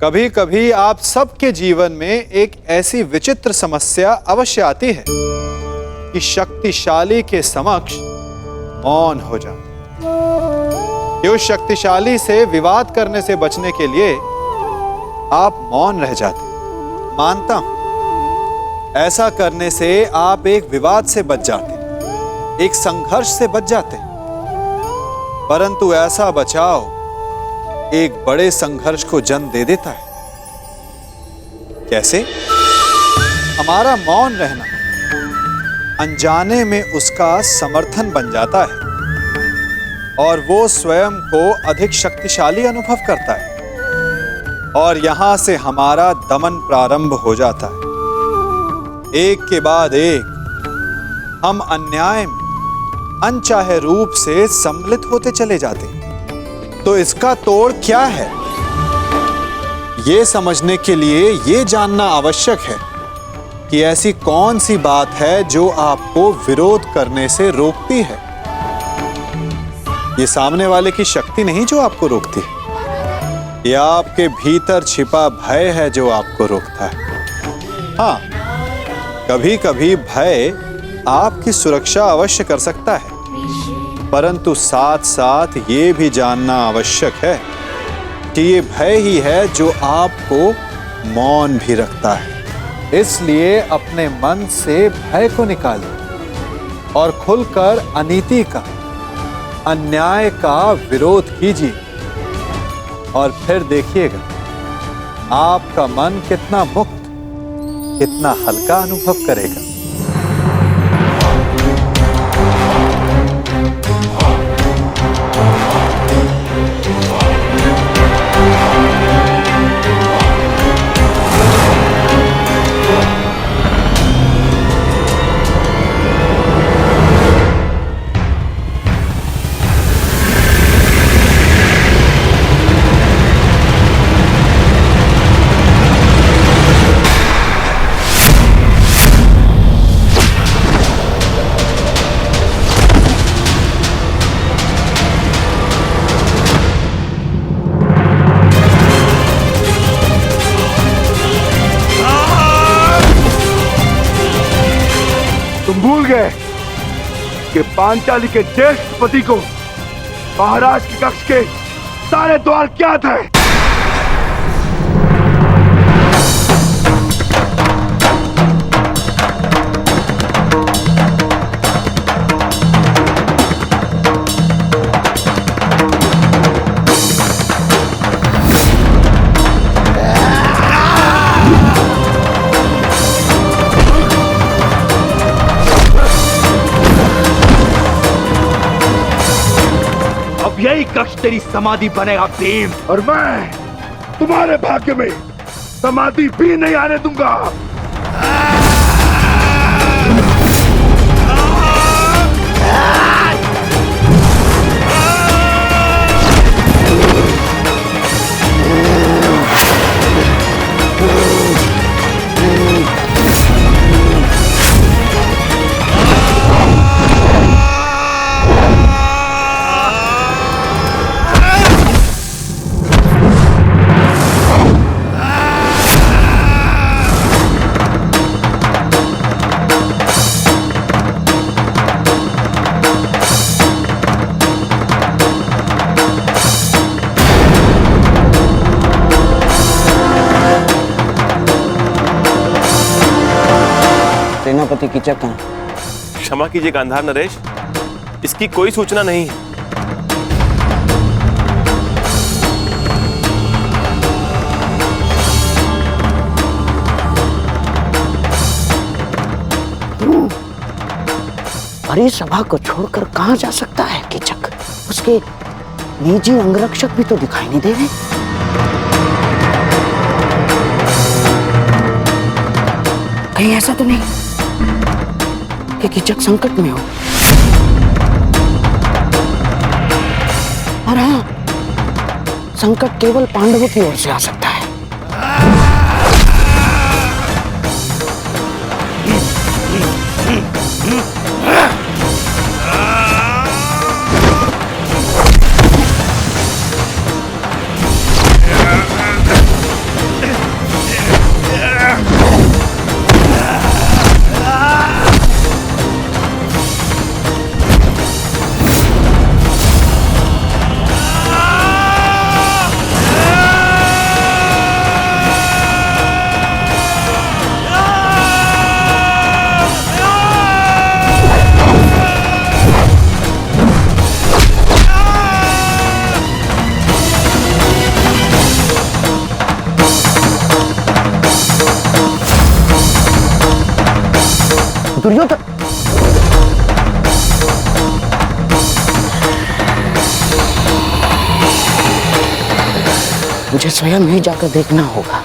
कभी कभी आप सबके जीवन में एक ऐसी विचित्र समस्या अवश्य आती है कि शक्तिशाली के समक्ष मौन हो जाते। कि उस शक्तिशाली से विवाद करने से बचने के लिए आप मौन रह जाते। मानता हूं, ऐसा करने से आप एक विवाद से बच जाते, एक संघर्ष से बच जाते, परंतु ऐसा बचाव एक बड़े संघर्ष को जन्म दे देता है। कैसे? हमारा मौन रहना अनजाने में उसका समर्थन बन जाता है और वो स्वयं को अधिक शक्तिशाली अनुभव करता है और यहां से हमारा दमन प्रारंभ हो जाता है। एक के बाद एक हम अन्याय में अनचाहे रूप से सम्मिलित होते चले जाते हैं। तो इसका तोड़ क्या है? ये समझने के लिए ये जानना आवश्यक है कि ऐसी कौन सी बात है जो आपको विरोध करने से रोकती है। ये सामने वाले की शक्ति नहीं जो आपको रोकती है, ये आपके भीतर छिपा भय है जो आपको रोकता है। हाँ, कभी कभी भय आपकी सुरक्षा अवश्य कर सकता है, परंतु साथ साथ ये भी जानना आवश्यक है कि ये भय ही है जो आपको मौन भी रखता है। इसलिए अपने मन से भय को निकालिए और खुलकर अनीति का, अन्याय का विरोध कीजिए और फिर देखिएगा आपका मन कितना मुक्त, कितना हल्का अनुभव करेगा। भूल गए कि पांचाली के ज्येष्ठ पति को महाराज के कक्ष के सारे द्वार ज्ञात है। यही कक्ष तेरी समाधि बनेगा भीम, और मैं तुम्हारे भाग्य में समाधि भी नहीं आने दूंगा। सेनापति कीचक कहाँ? क्षमा कीजिए गांधार नरेश, इसकी कोई सूचना नहीं है। बड़ी सभा को छोड़कर कहाँ जा सकता है कीचक? उसके निजी अंगरक्षक भी तो दिखाई नहीं दे रहे। कहीं ऐसा तो नहीं कि कीचक संकट में हो? और हाँ, संकट केवल पांडवों की ओर से आ सकता है। स्वयं ही जाकर देखना होगा।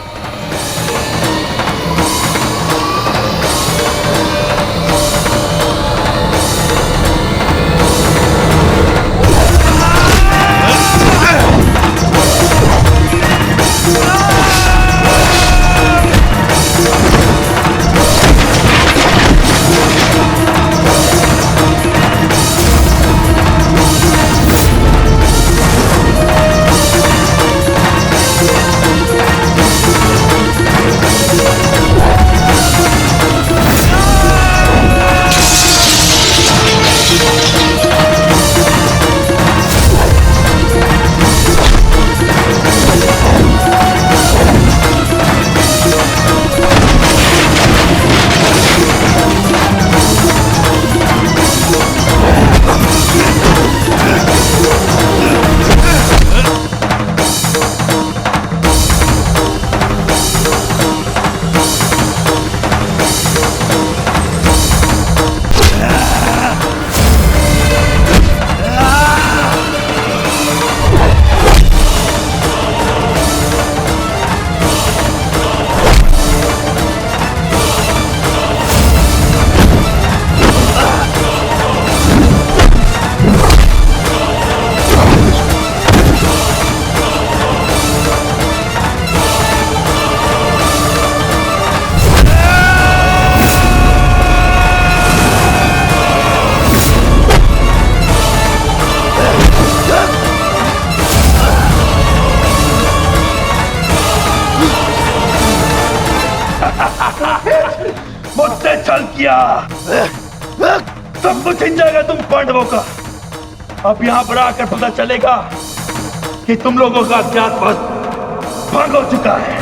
मुझसे छल किया, सब कुछ छिन जाएगा तुम पांडवों का। अब यहाँ पर आकर पता चलेगा कि तुम लोगों का अज्ञातवास भंग हो चुका है।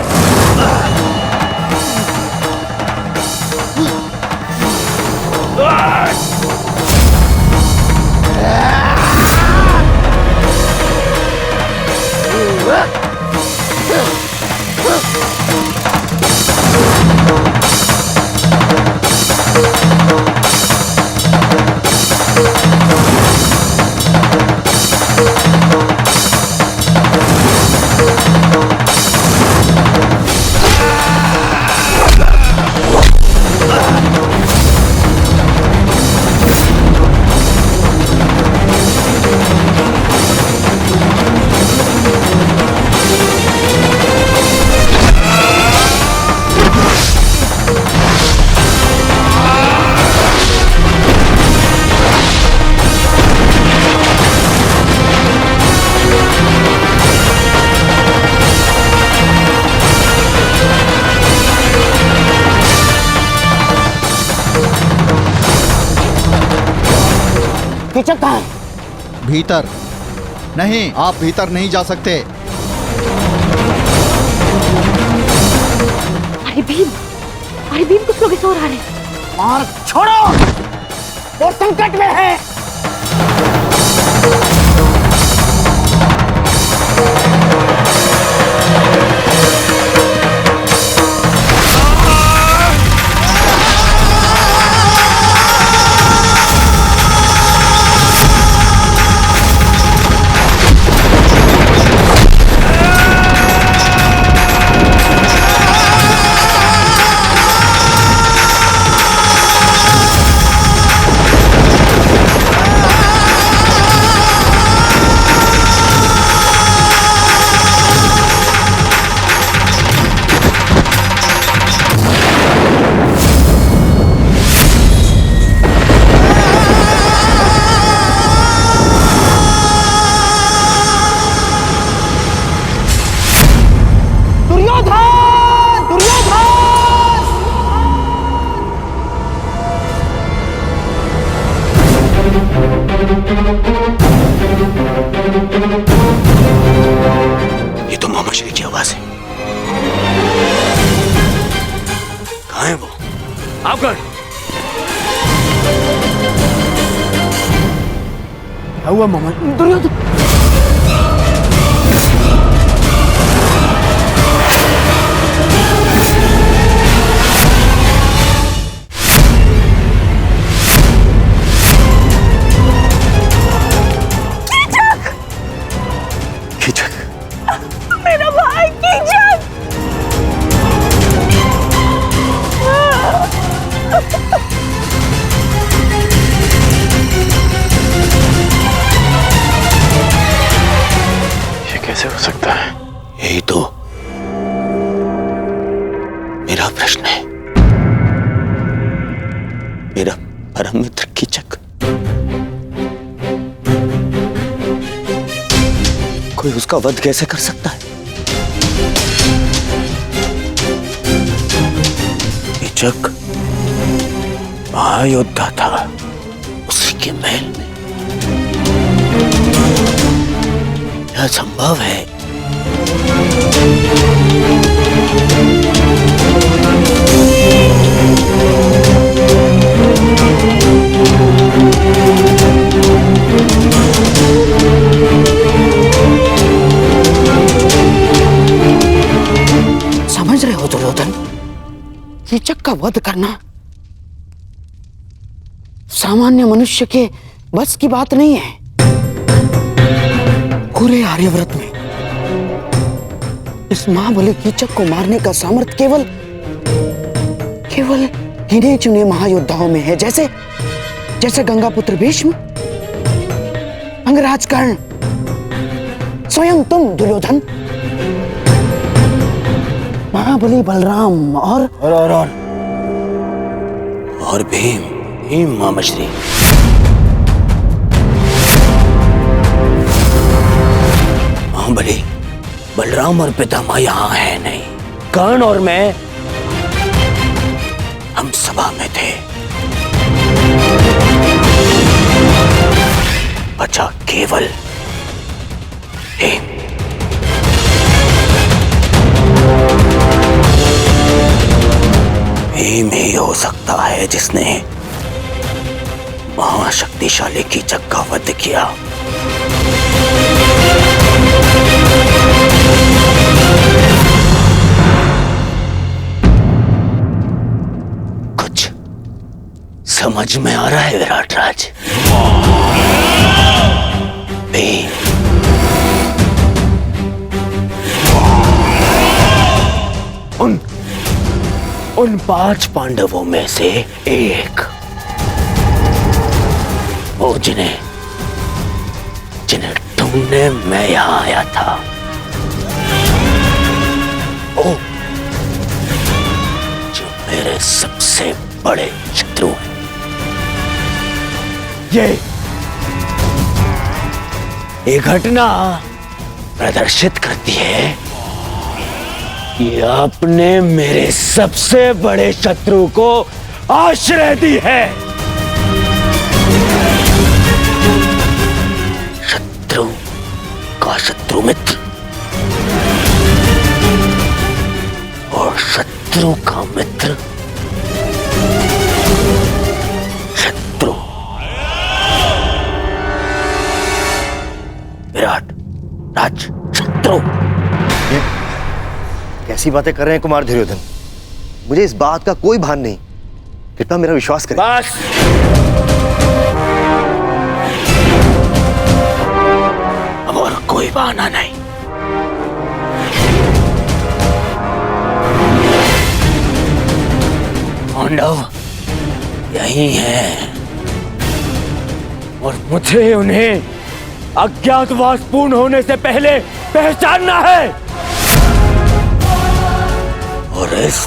कीचक कहाँ है? भीतर नहीं, आप भीतर नहीं जा सकते। अरे भीम कुछ लोग इस ओर आ रहे हैं। मार छोड़ो, वो संकट में है। ये तो मोहम्मद शरीफ की आवाज है। कहाँ है वो? आकर क्या हुआ मोहम्मद? दुर्योधन मेरा भाई यही तो मेरा प्रश्न है। मेरा परम मित्र कीचक कोई उसका वध कैसे कर सकता है? कीचक महायोद्धा था उसी के महल में। यह संभव है। समझ रहे हो दुर्योधन, कीचक का वध करना सामान्य मनुष्य के बस की बात नहीं है। पूरे आर्यव्रत में इस महाबली कीचक को मारने का सामर्थ्य केवल गिने चुने महायोद्धाओं में है। जैसे गंगापुत्र भीष्म, अंगराज कर्ण, स्वयं तुम दुर्योधन, महाबली बलराम और भीम मामश्री। महाबली बलराम और पितामह यहाँ है नहीं। कर्ण और मैं हम सभा में थे। बचा केवल भीम। भीम ही हो सकता है जिसने महाशक्तिशाली कीचक का वध किया। कुछ समझ में आ रहा है विराट राज? भीम उन 5 पांडवों में से एक, वो जिन्हें ढूंढने मैं यहां आया था। ओ, जो मेरे सबसे बड़े शत्रु हैं। ये घटना प्रदर्शित करती है कि आपने मेरे सबसे बड़े शत्रु को आश्रय दी है। शत्रु का शत्रु मित्र और शत्रु का मित्र शत्रु। विराट राज शत्रु। कैसी बातें कर रहे हैं कुमार दुर्योधन? मुझे इस बात का कोई भान नहीं। कृपया मेरा विश्वास करें। बस अब और कोई बहाना नहीं। पांडव यही है और मुझे उन्हें अज्ञातवास पूर्ण होने से पहले पहचानना है। और इस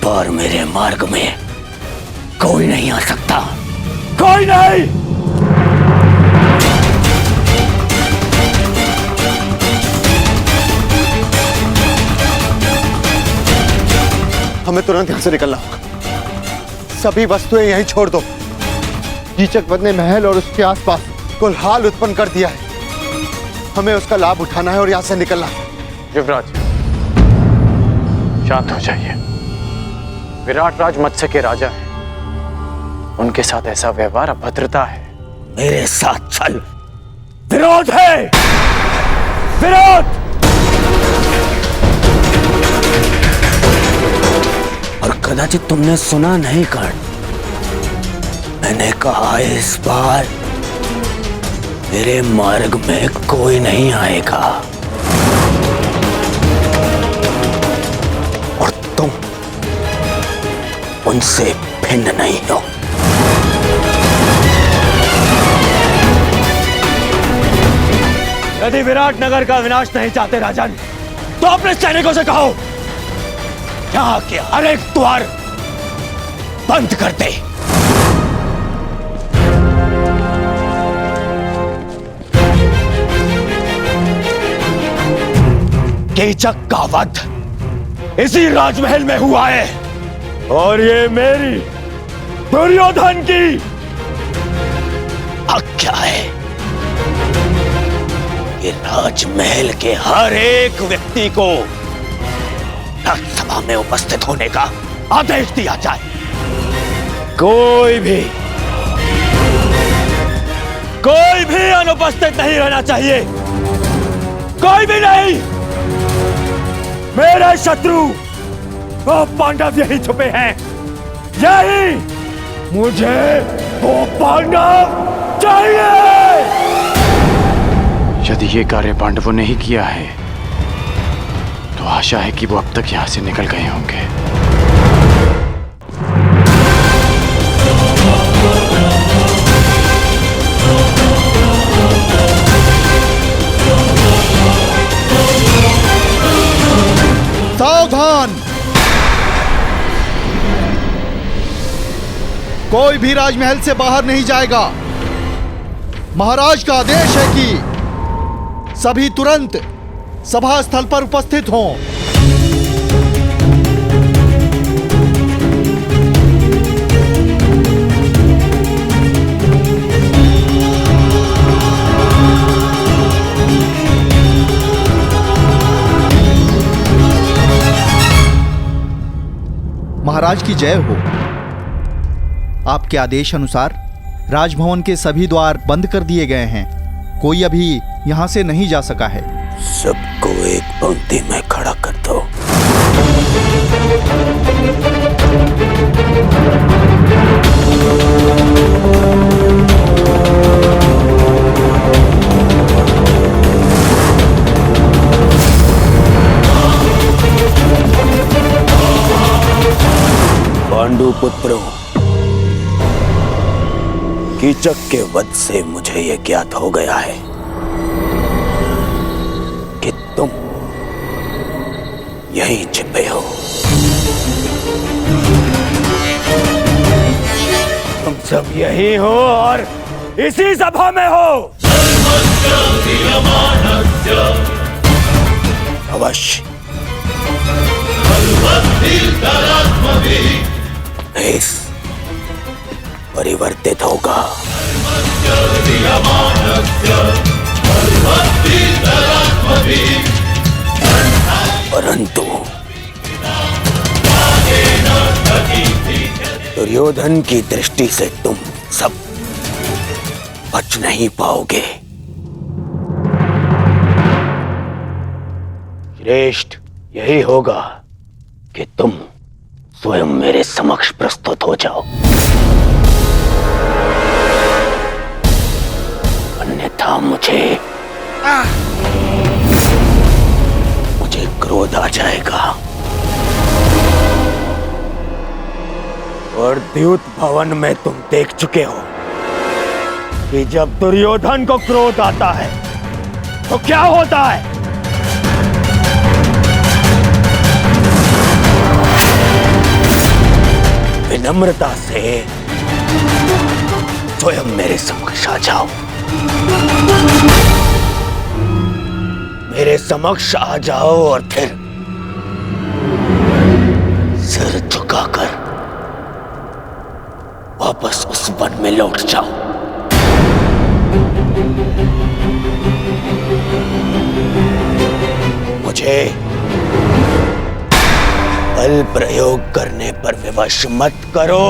बार मेरे मार्ग में कोई नहीं आ सकता। कोई नहीं। हमें तुरंत यहां से निकलना होगा। सभी वस्तुएं यहीं छोड़ दो। कीचक वध ने महल और उसके आसपास कोलाहल उत्पन्न कर दिया है। हमें उसका लाभ उठाना है और यहां से निकलना है। युवराज, शांत हो जाइए। विराट राज मत्स्य के राजा हैं। उनके साथ ऐसा व्यवहार अभद्रता है। मेरे साथ चल। विरोध है, विरोध। और कदाचित तुमने सुना नहीं कर्ण, मैंने कहा इस बार मेरे मार्ग में कोई नहीं आएगा। और तुम उनसे भिन्न नहीं हो। यदि विराट नगर का विनाश नहीं चाहते राजन, तो अपने सैनिकों से कहो यहाँ के हर एक द्वार बंद कर दे। कीचक का वध इसी राजमहल में हुआ है, और ये मेरी दुर्योधन की आज्ञा है कि राजमहल के हर एक व्यक्ति को राज्यसभा में उपस्थित होने का आदेश दिया जाए। कोई भी अनुपस्थित नहीं रहना चाहिए, कोई भी नहीं। मेरे शत्रु वो पांडव यही छुपे हैं, यही मुझे वो पांडव चाहिए। यदि ये कार्य पांडवों ने ही किया है तो आशा है कि वो अब तक यहां से निकल गए होंगे। सावधान! कोई भी राजमहल से बाहर नहीं जाएगा। महाराज का आदेश है कि सभी तुरंत सभा स्थल पर उपस्थित हों। महाराज की जय हो। आपके आदेश अनुसार राजभवन के सभी द्वार बंद कर दिए गए हैं। कोई अभी यहां से नहीं जा सका है। सबको एक पंक्ति में खड़ा कर दो। पांडु पुत्रों, कीचक के वध से मुझे यह ज्ञात हो गया है कि तुम यहीं छिपे हो। तुम सब यही हो और इसी सभा में हो। अवश्य भेष परिवर्तित होगा, परंतु दुर्योधन की दृष्टि से तुम सब बच नहीं पाओगे। श्रेष्ठ यही होगा कि तुम स्वयं मेरे समक्ष प्रस्तुत हो जाओ, अन्यथा मुझे क्रोध आ जाएगा। और द्यूत भवन में तुम देख चुके हो कि जब दुर्योधन को क्रोध आता है तो क्या होता है। विनम्रता से स्वयं मेरे समक्ष आ जाओ। मेरे समक्ष आ जाओ और फिर सिर झुकाकर वापस उस वन में लौट जाओ। मुझे बल प्रयोग करने पर विवश मत करो।